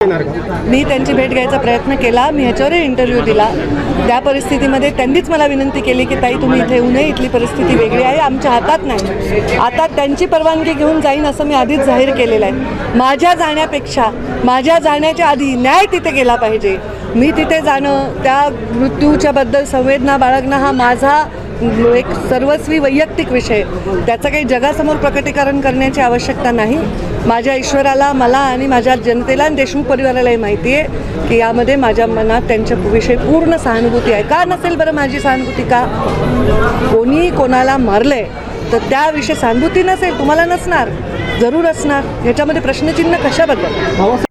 मी त्यांची भेट घ्यायचा प्रयत्न केला, मी ह्याच्यावरही इंटरव्ह्यू दिला. त्या परिस्थितीमध्ये त्यांनीच मला विनंती केली की ताई तुम्ही इथे येऊ नये, इथली परिस्थिती वेगळी आहे, आमच्या हातात नाही. आता त्यांची परवानगी घेऊन जाईन असं मी आधीच जाहीर केलेलं आहे. माझ्या जाण्यापेक्षा माझ्या जाण्याच्या आधी न्याय तिथे गेला पाहिजे. मी तिथे जाणं, त्या मृत्यूच्याबद्दल संवेदना बाळगणं हा माझा एक सर्वस्वी वैयक्तिक विषय. त्याचं काही जगासमोर प्रकटीकरण करण्याची आवश्यकता नाही. माझ्या ईश्वराला, मला आणि माझ्या जनतेला आणि देशमुख परिवारालाही माहिती आहे की यामध्ये माझ्या मनात त्यांच्याविषयी पूर्ण सहानुभूती आहे. का नसेल बरं माझी सहानुभूती? का कोणी कोणाला मारलं आहे तर त्याविषयी सहानुभूती नसेल? तुम्हाला नसणार, जरूर असणार. ह्याच्यामध्ये प्रश्नचिन्ह कशाबद्दल?